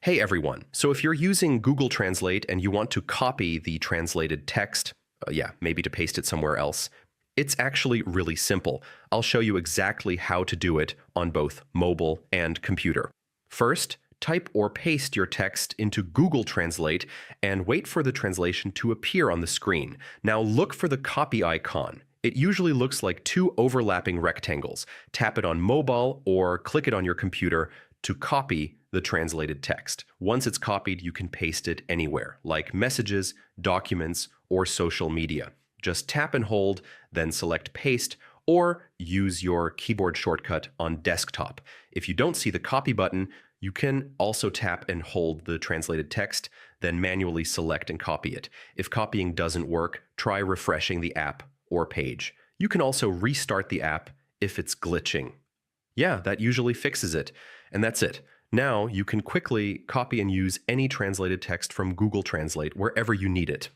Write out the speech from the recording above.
Hey everyone. So if you're using Google Translate and you want to copy the translated text, maybe to paste it somewhere else, it's actually really simple. I'll show you exactly how to do it on both mobile and computer. First, type or paste your text into Google Translate and wait for the translation to appear on the screen. Now look for the copy icon. It usually looks like two overlapping rectangles. Tap it on mobile or click it on your computer to copy the translated text. Once it's copied, you can paste it anywhere, like messages, documents, or social media. Just tap and hold, then select Paste, or use your keyboard shortcut on desktop. If you don't see the copy button, you can also tap and hold the translated text, then manually select and copy it. If copying doesn't work, try refreshing the app or page. You can also restart the app if it's glitching. Yeah, that usually fixes it. And that's it. Now you can quickly copy and use any translated text from Google Translate wherever you need it.